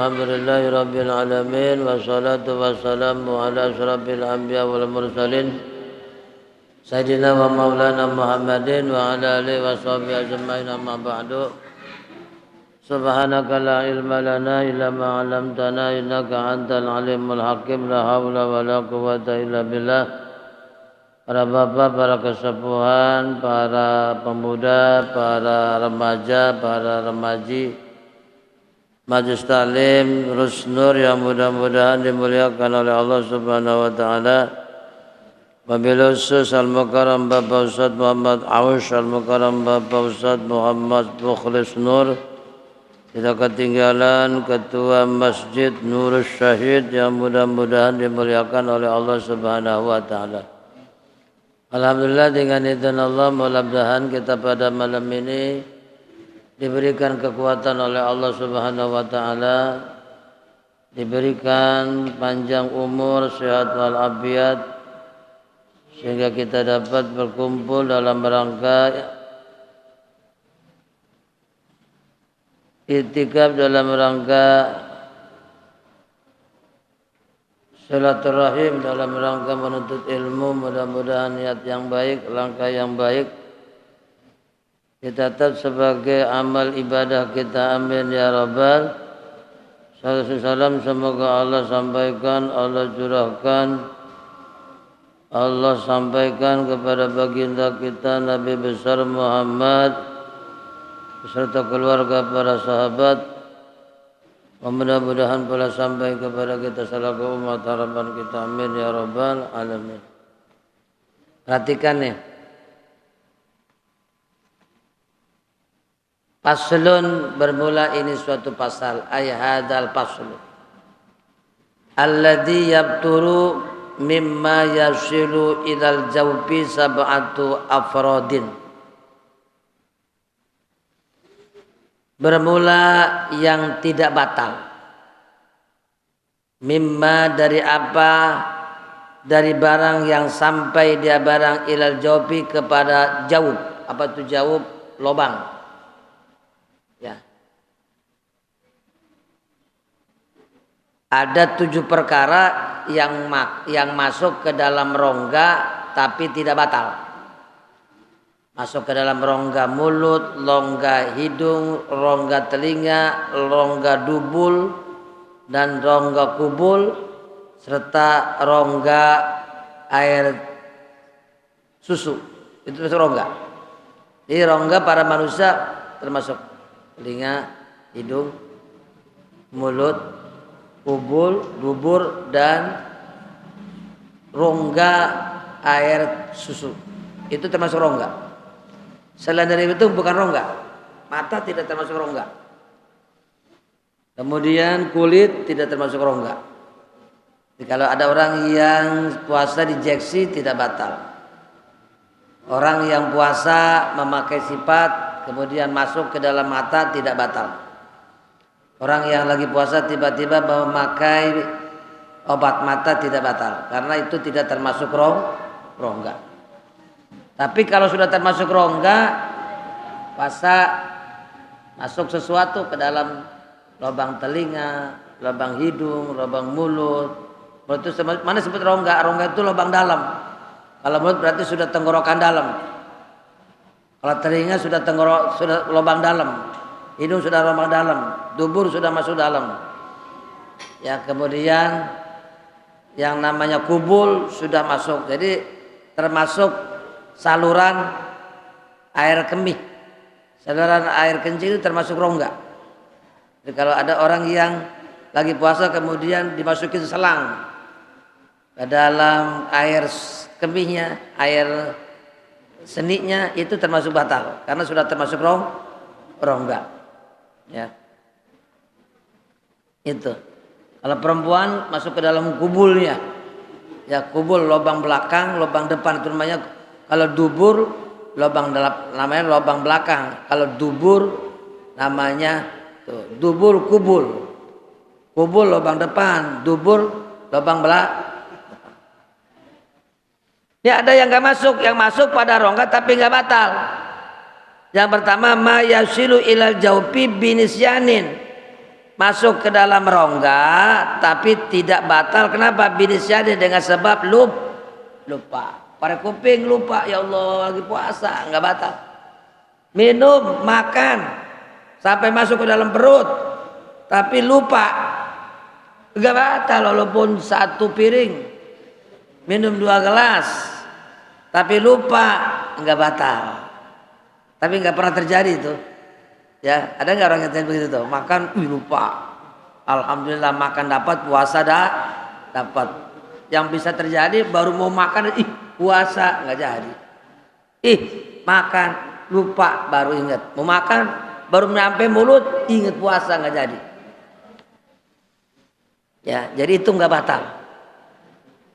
Alhamdulillahi Rabbil Alamin. Wassalatu wassalamu ala asyrafil anbiya wal mursalin Sayyidina wa maulana Muhammadin wa ala alihi wa sahbihi ajma'in, amma ba'du. Subhanaka la ilma lana illa ma 'allamtana innaka antal alimul hakim. La haula wa la quwwata illa billah. Para bapak, para kesepuhan, para pemuda, para remaja, para remaji Majelis Taklim Rusnur yang mudah-mudahan dimuliakan oleh Allah Subhanahu wa taala. Wabil khusus Al-Mukarram Bapak Ustaz Muhammad Aush, Al-Mukarram Bapak Ustaz Muhammad Mukhlis Nur. Tidak ketinggalan Ketua Masjid Nurus Syahid yang mudah-mudahan dimuliakan oleh Allah Subhanahu wa taala. Alhamdulillah, dengan izin Allah mudah-mudahan kita pada malam ini diberikan kekuatan oleh Allah Subhanahu wa taala, diberikan panjang umur, sehat walafiat, sehingga kita dapat berkumpul dalam rangka i'tikaf, dalam rangka silaturahim, dalam rangka menuntut ilmu. Mudah-mudahan niat yang baik, langkah yang baik dicatat sebagai amal ibadah kita. Amin ya rabbal. Salam semoga Allah sampaikan, Allah curahkan, Allah sampaikan kepada baginda kita Nabi besar Muhammad beserta keluarga, para sahabat. Mudah-mudahan pula sampai kepada kita selaku umat harapan kita. Amin ya rabbal alamin. Perhatikan nih, Faslun, bermula ini suatu pasal. Hadal faslu alladzi yabturu mimma yasilu ilal jawfi sab'atu afrodin. Bermula yang tidak batal. Mimma, dari apa? Dari barang yang sampai dia barang ilal jawfi, kepada jawab. Apa itu jawab? Lobang. Ya. Ada 7 perkara yang masuk ke dalam rongga tapi tidak batal. Masuk ke dalam rongga mulut, rongga hidung, rongga telinga, rongga dubul dan rongga kubul, serta rongga air susu. Itu masuk rongga. Jadi rongga para manusia termasuk telinga, hidung, mulut, kubul, dubur, dan rongga air susu. Itu termasuk rongga. Selain dari itu bukan rongga. Mata tidak termasuk rongga. Kemudian kulit tidak termasuk rongga. Jadi kalau ada orang yang puasa diinjeksi tidak batal. Orang yang puasa memakai sifat kemudian masuk ke dalam mata tidak batal. Orang yang lagi puasa tiba-tiba memakai obat mata tidak batal, karena itu tidak termasuk rongga. Tapi kalau sudah termasuk rongga, puasa masuk sesuatu ke dalam lubang telinga, lubang hidung, lubang mulut. Itu mana sebut rongga? Rongga itu lubang dalam. Kalau mulut berarti sudah tenggorokan dalam. Kalau telinga sudah sudah lubang dalam, hidung sudah lubang dalam, dubur sudah masuk dalam. Ya, kemudian yang namanya kubul sudah masuk. Jadi termasuk saluran air kemih, saluran air kencing itu termasuk rongga. Jadi kalau ada orang yang lagi puasa kemudian dimasukin selang ke dalam air kemihnya, air seniknya, itu termasuk batal karena sudah termasuk rongga. Ya, itu. Kalau perempuan masuk ke dalam kubulnya, ya kubul lubang belakang, lubang depan itu namanya. Kalau dubur lubang dalam namanya lubang belakang. Kalau dubur namanya tuh, dubur kubul. Kubul lubang depan, dubur lubang belakang. Ya, ada yang nggak masuk, yang masuk pada rongga tapi nggak batal. Yang pertama, ma yasilu ilal jawfi binisyanin, masuk ke dalam rongga tapi tidak batal. Kenapa? Binisyadi dengan sebab lupa. Pada kuping lupa, ya Allah lagi puasa, nggak batal. Minum, makan sampai masuk ke dalam perut tapi lupa, nggak batal. Walaupun 1 piring, minum 2 gelas tapi lupa, nggak batal. Tapi nggak pernah terjadi itu. Ya, ada nggak orang yang begitu tuh? Makan, lupa. Alhamdulillah makan dapat, puasa dapat. Yang bisa terjadi baru mau makan, puasa nggak jadi. Makan lupa baru ingat. Mau makan baru nyampe mulut ingat puasa nggak jadi. Ya, jadi itu nggak batal.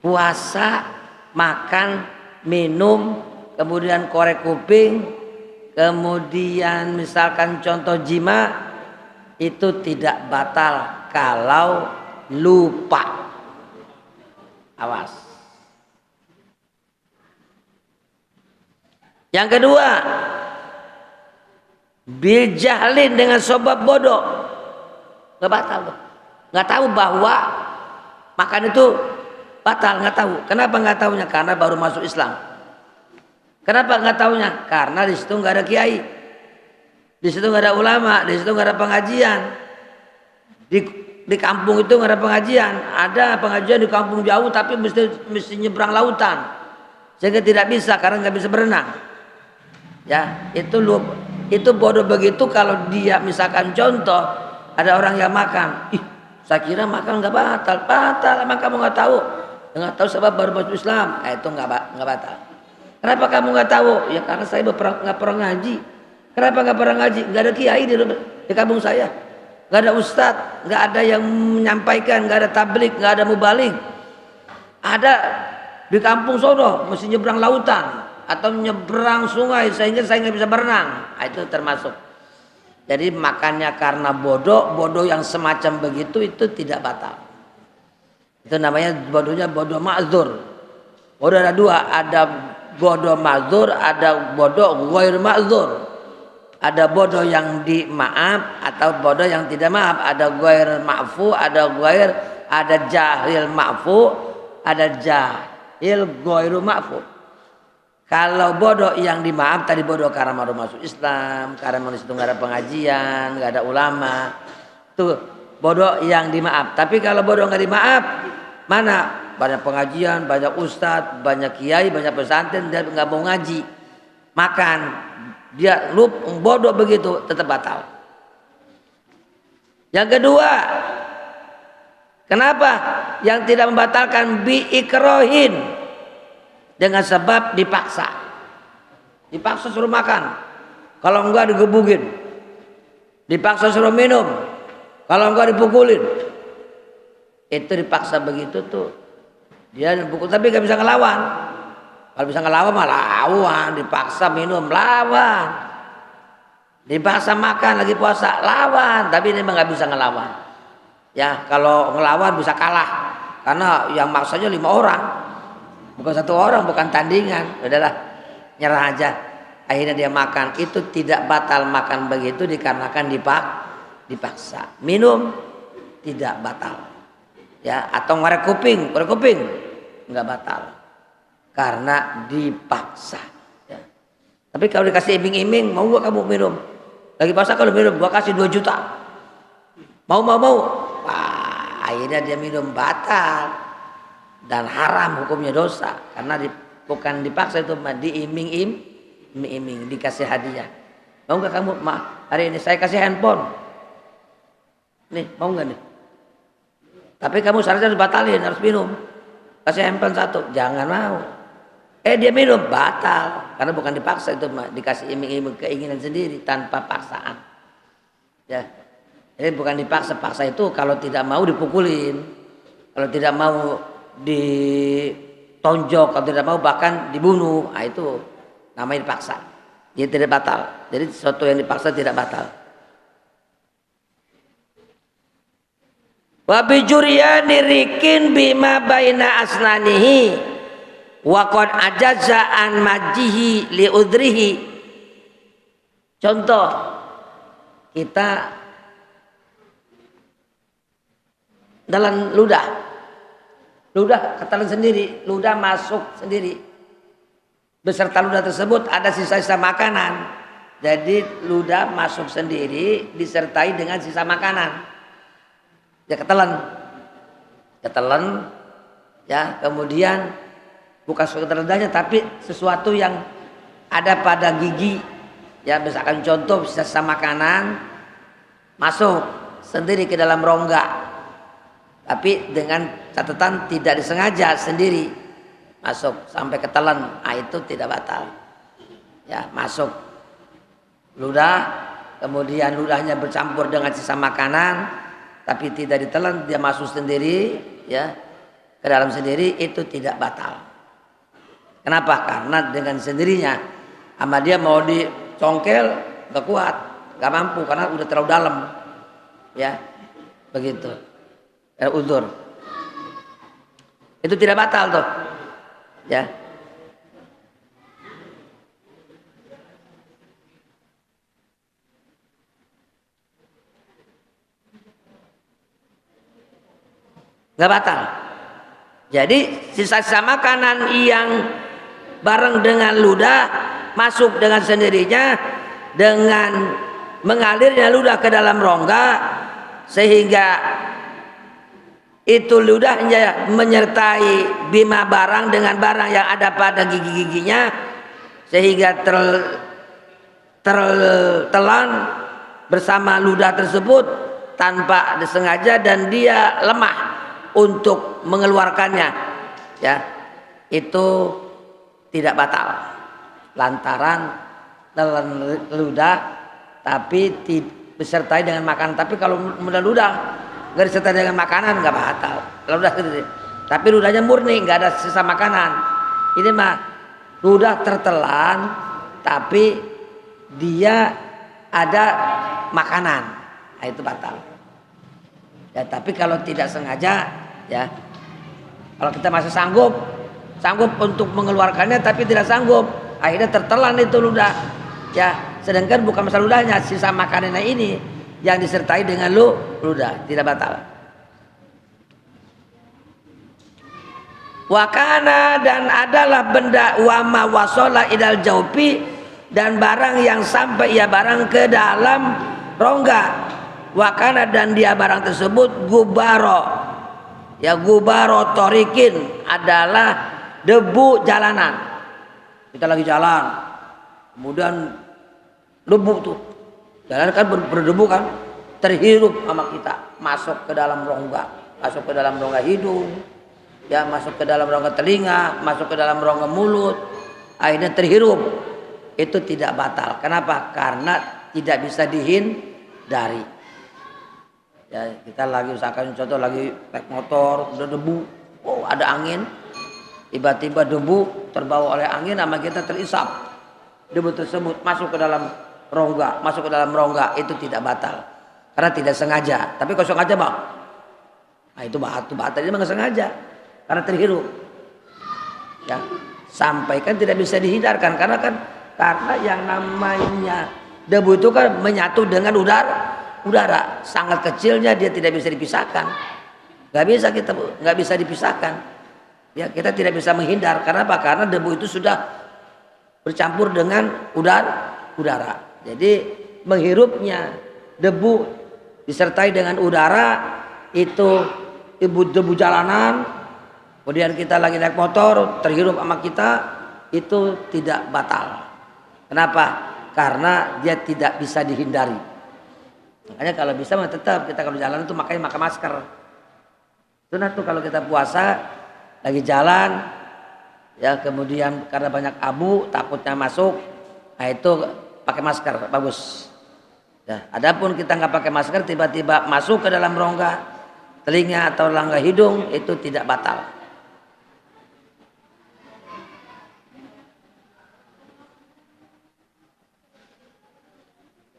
Puasa, makan, minum, kemudian korek kuping, kemudian misalkan contoh jima, itu tidak batal kalau lupa. Awas. Yang kedua, bijahlin dengan sebab bodoh, nggak batal tuh. Nggak tahu bahwa makan itu batal, nggak tahu. Kenapa nggak tahunya? Karena baru masuk Islam. Kenapa nggak tahunya? Karena di situ nggak ada kiai, di situ nggak ada ulama, di situ nggak ada pengajian. Di kampung itu nggak ada pengajian. Ada pengajian di kampung jauh, tapi mesti nyebrang lautan, sehingga tidak bisa karena nggak bisa berenang. Ya, itu bodoh begitu. Kalau dia misalkan contoh ada orang yang makan, saya kira makan nggak batal. Emang kamu nggak tahu sebab baru masuk Islam? Itu nggak batal. Kenapa kamu nggak tahu? Ya karena saya nggak pernah ngaji. Kenapa nggak pernah ngaji? Nggak ada kiai di kampung saya, nggak ada ustadz, nggak ada yang menyampaikan, nggak ada tablik, nggak ada mubalig. Ada di kampung sono mesti nyebrang lautan atau nyebrang sungai sehingga saya nggak bisa berenang. Itu termasuk. Jadi makannya karena bodoh yang semacam begitu itu tidak batal. Itu namanya bodohnya bodoh ma'zur. Bodoh ada 2, ada bodoh ma'zur, ada bodoh ghair ma'zur. Ada bodoh yang dimaaf atau bodoh yang tidak maaf. Ada ghair ma'fu, ada jahil ma'fu, ada jahil ghairu ma'fu. Kalau bodoh yang dimaaf tadi bodoh karena baru masuk Islam, karena manusia itu nggak ada pengajian, nggak ada ulama, tuh bodoh yang dimaaf. Tapi kalau bodoh nggak dimaaf, mana banyak pengajian, banyak ustadz, banyak kiai, banyak pesantren, dia nggak mau ngaji, makan, dia bodoh begitu tetap batal. Yang kedua, kenapa yang tidak membatalkan biikrohin? Dengan sebab dipaksa suruh makan, kalau enggak digebukin, dipaksa suruh minum, kalau enggak dipukulin. Itu dipaksa begitu tuh dia dipukul tapi nggak bisa ngelawan. Kalau bisa ngelawan malah lawan, dipaksa minum lawan, dipaksa makan lagi puasa lawan, tapi ini nggak bisa ngelawan. Ya kalau ngelawan bisa kalah karena yang maksanya 5 orang. Bukan 1 orang, bukan tandingan. Udahlah, nyerah aja. Akhirnya dia makan. Itu tidak batal makan begitu dikarenakan dipaksa. Minum tidak batal. Ya, atau ngorek kuping nggak batal. Karena dipaksa. Ya. Tapi kalau dikasih iming-iming, mau gak kamu minum? Lagi puasa kalau minum, gua kasih 2 juta. Mau. Wah, akhirnya dia minum batal. Dan haram hukumnya dosa karena bukan dipaksa, itu diiming-iming, dikasih hadiah. Mau nggak kamu hari ini saya kasih handphone nih, mau nggak nih? Tapi kamu syaratnya harus batalin, harus minum, kasih handphone 1, jangan mau. Dia minum batal karena bukan dipaksa, itu dikasih iming-iming, keinginan sendiri tanpa paksaan. Ya, jadi bukan dipaksa itu kalau tidak mau dipukulin, kalau tidak mau ditonjok, kalau tidak mau bahkan dibunuh. Itu namanya dipaksa. Dia tidak batal. Jadi sesuatu yang dipaksa tidak batal. Wa bijuriyani rikin bima baina asnanihi wa qad ajaza an majihi li udrihi. Contoh, kita dalam ludah. Ludah ketelan sendiri, ludah masuk sendiri. Beserta ludah tersebut ada sisa-sisa makanan. Jadi ludah masuk sendiri disertai dengan sisa makanan. Ya ketelan. Ketelan ya, kemudian bukan sekedar ludahnya tapi sesuatu yang ada pada gigi. Ya misalkan contoh sisa makanan masuk sendiri ke dalam rongga. Tapi dengan catatan tidak disengaja sendiri masuk sampai ketelan, itu tidak batal. Ya, masuk ludah, kemudian ludahnya bercampur dengan sisa makanan, tapi tidak ditelan, dia masuk sendiri, ya, ke dalam sendiri, itu tidak batal. Kenapa? Karena dengan sendirinya, sama dia mau dicongkel, gak kuat, gak mampu karena udah terlalu dalam, ya, begitu. Uzur itu tidak batal tuh, ya. Nggak batal. Jadi sisa-sisa makanan yang bareng dengan ludah masuk dengan sendirinya dengan mengalirnya ludah ke dalam rongga sehingga itu ludahnya menyertai bima barang dengan barang yang ada pada gigi-giginya sehingga tertelan bersama ludah tersebut tanpa disengaja dan dia lemah untuk mengeluarkannya, ya, itu tidak batal lantaran telan ludah tapi disertai dengan makan. Tapi kalau ludah nggak disertai dengan makanan nggak batal. Ludah gitu. Tapi ludahnya murni nggak ada sisa makanan. Ini mah ludah tertelan tapi dia ada makanan, nah, itu batal. Ya, tapi kalau tidak sengaja, ya, kalau kita masih sanggup untuk mengeluarkannya tapi tidak sanggup, akhirnya tertelan itu ludah. Ya, sedangkan bukan masalah ludahnya, sisa makanannya ini yang disertai dengan ludah, tidak batal. Wakana dan adalah benda wama wasola idal jaupi dan barang yang sampai ia barang ke dalam rongga. Wakana dan dia barang tersebut gubaro, ya, gubaro torikin adalah debu jalanan. Kita lagi jalan, kemudian debu tuh. Jalan kan berdebu kan, terhirup sama kita, masuk ke dalam rongga, masuk ke dalam rongga hidung, ya, masuk ke dalam rongga telinga, masuk ke dalam rongga mulut, akhirnya terhirup. Itu tidak batal. Kenapa? Karena tidak bisa dihindari. Ya, kita lagi usahakan contoh lagi naik motor, udah debu, oh ada angin, tiba-tiba debu terbawa oleh angin, sama kita terisap, debu tersebut masuk ke dalam rongga, masuk ke dalam rongga, itu tidak batal karena tidak sengaja. Tapi kalau sengaja bang, nah itu batal. Ini nggak sengaja karena terhirup, ya, sampai kan tidak bisa dihindarkan karena yang namanya debu itu kan menyatu dengan udara sangat kecilnya, dia tidak bisa dipisahkan, nggak bisa dipisahkan, ya, kita tidak bisa menghindar. Karena apa? Karena debu itu sudah bercampur dengan udara. Jadi menghirupnya debu disertai dengan udara itu debu jalanan, kemudian kita lagi naik motor terhirup sama kita, itu tidak batal. Kenapa? Karena dia tidak bisa dihindari. Makanya kalau bisa tetap kita kalau jalan itu pakai masker. Sunat tuh kalau kita puasa lagi jalan, ya, kemudian karena banyak abu takutnya masuk, nah itu pakai masker bagus. Ya, adapun kita nggak pakai masker tiba-tiba masuk ke dalam rongga telinga atau rongga hidung, itu tidak batal.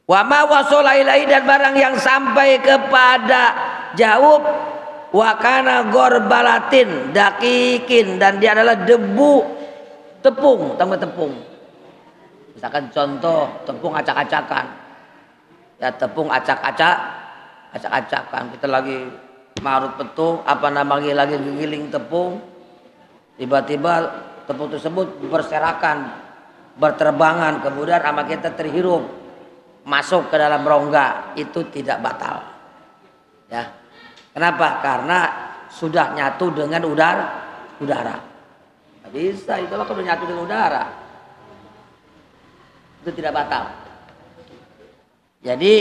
Wama wasola ilaihi dan barang yang sampai kepada jauh, wakana gorbalatin dakikin dan dia adalah debu tepung, tambah tepung. Misalkan contoh tepung acak-acakan, ya, tepung acak-acakan, kita lagi marut petung, apa namanya lagi giling tepung, tiba-tiba tepung tersebut berserakan, berterbangan, kemudian sama kita terhirup masuk ke dalam rongga, itu tidak batal. Ya, kenapa? Karena sudah nyatu dengan udara. Nggak bisa, itulah kalau nyatu dengan udara, itu tidak batal. Jadi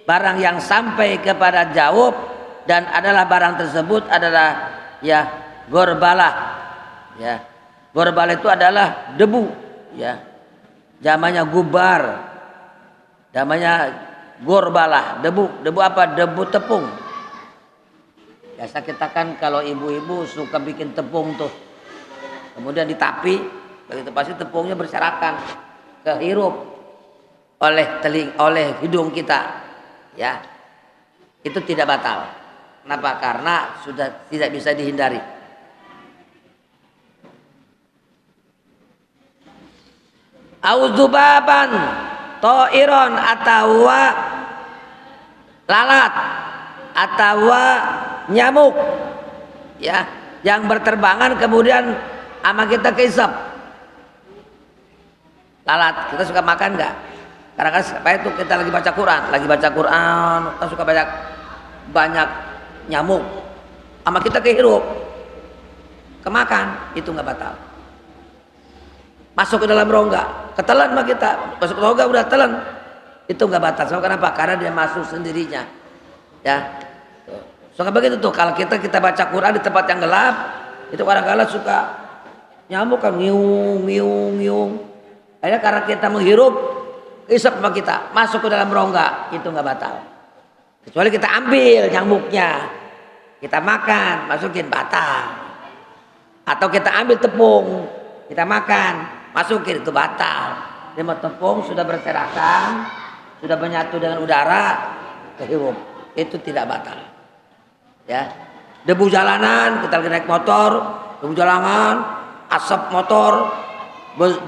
barang yang sampai kepada jawab dan adalah barang tersebut adalah ya gorbalah. Ya, gorbalah itu adalah debu. Ya, namanya gubar, namanya gorbalah. Debu apa? Debu tepung. Biasa kita kan kalau ibu-ibu suka bikin tepung tuh, kemudian ditapi, begitu pasti tepungnya berserakan, kehirup oleh hidung kita, ya, itu tidak batal. Kenapa? Karena sudah tidak bisa dihindari. Auzubaban toiron atau lalat atau nyamuk, ya, yang berterbangan kemudian sama kita keisap. Lalat kita suka makan nggak? Karena kan supaya itu kita lagi baca Quran, kan suka banyak nyamuk, sama kita kehirup, kemakan, itu nggak batal. Masuk ke dalam rongga, ketelan sama kita, masuk ke rongga udah telan, itu nggak batal. So, kenapa? Karena dia masuk sendirinya, ya. So begitu tuh, kalau kita baca Quran di tempat yang gelap, itu kadang-kadang suka nyamuk kan ngiung. Akhirnya karena kita menghirup, isap sama kita, masuk ke dalam rongga, itu nggak batal. Kecuali kita ambil nyamuknya, kita makan, masukin, batal. Atau kita ambil tepung, kita makan, masukin, itu batal. Lima tepung sudah berserakan, sudah menyatu dengan udara, kehirup, itu tidak batal. Ya, debu jalanan, kita lagi naik motor, debu jalanan, asap motor,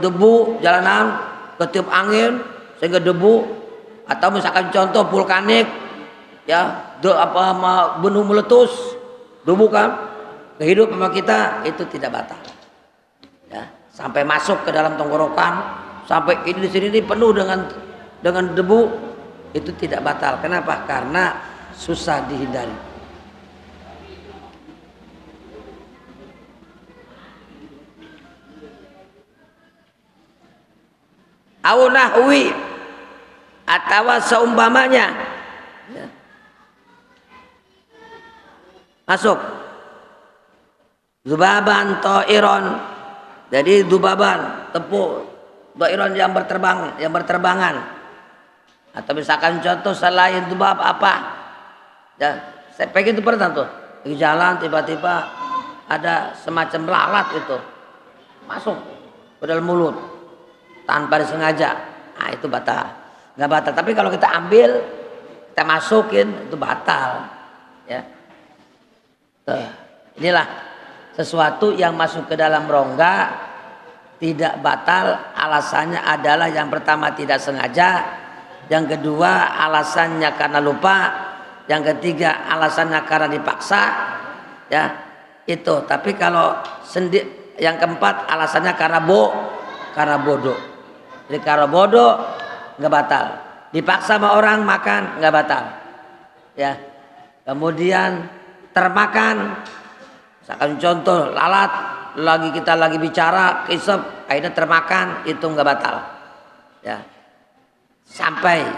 debu jalanan, ketiup angin sehingga debu, atau misalkan contoh vulkanik, ya, gunung meletus, debu kan kehidup sama kita, itu tidak batal. Ya, sampai masuk ke dalam tenggorokan, sampai ini di sini penuh dengan debu, itu tidak batal. Kenapa? Karena susah dihindari. Au nahwi atau seumpamanya, ya. Masuk zubaban toiron, jadi zubaban tepung toiron yang berterbangan, atau misalkan contoh selain zubab apa, ya, saya pengen itu pernah tuh di jalan tiba-tiba ada semacam lalat itu masuk ke dalam mulut tanpa disengaja, nah itu batal, nggak batal. Tapi kalau kita ambil, kita masukin, itu batal, ya. Inilah sesuatu yang masuk ke dalam rongga tidak batal. Alasannya adalah yang pertama tidak sengaja, yang kedua alasannya karena lupa, yang ketiga alasannya karena dipaksa, ya itu. Tapi kalau yang keempat alasannya karena bodoh. Jadi kalau bodoh nggak batal, dipaksa sama orang makan nggak batal, ya. Kemudian termakan, misalkan contoh lalat, kita lagi bicara kisep, akhirnya termakan, itu nggak batal, ya.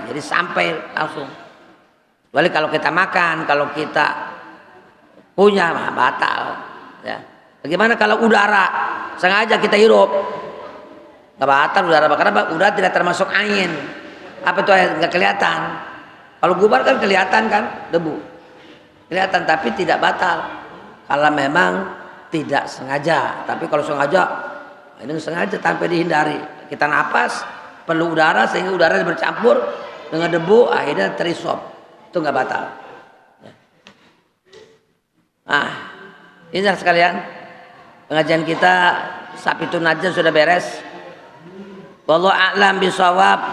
Jadi sampai langsung. Kecuali kalau kita makan, kalau kita punya batal, ya. Bagaimana kalau udara sengaja kita hirup? Nggak batal udara, karena udara tidak termasuk angin. Apa itu nggak kelihatan? Kalau gubar kan kelihatan kan, debu kelihatan, tapi tidak batal kalau memang tidak sengaja. Tapi kalau sengaja, ini sengaja tanpa dihindari, kita napas perlu udara sehingga udara bercampur dengan debu, akhirnya terisop, itu nggak batal. Nah, inilah sekalian pengajian kita Sabtun aja sudah beres. Wallahu a'lam bishawab.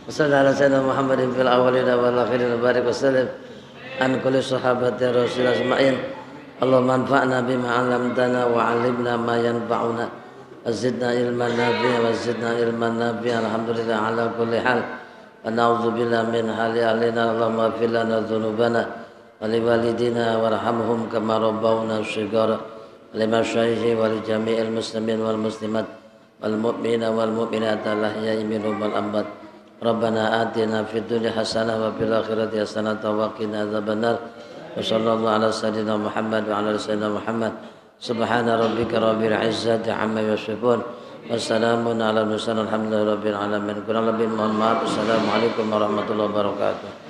Wassallallahu ala sayyidina Muhammadin fil awwalin wal akhirin wa barik wasallam an kulli sahabati rasul asma'in. Allahumma anfa'na bima 'allamtana wa 'allimna ma yanfa'una wa zidna ilman nafi'an wa zidna ilman nafi'an. Alhamdulillah ala kulli hal. Wa na'udzu billahi min hali ahlina. Allahumma ighfir lana dzunubana wa liwalidina warhamhum kama rabbawna shighara. Limasyayikhi wa li jami'il muslimin wal muslimat wal mu'minina wal mu'minat al-ahya'i minhum wal amwat. Rabbana atina fid dunya hasanah wa fil akhirati hasanah wa qina adzabannar. Wa sallallahu ala sayyidina Muhammad wa ala sayyidina Muhammad. Subhana rabbika rabbil izzati amma yasifun. Wassalamun ala mursalin alhamdulillahi rabbil alamin. Kurang lebih mohon maaf. Assalamualaikum warahmatullahi wabarakatuh.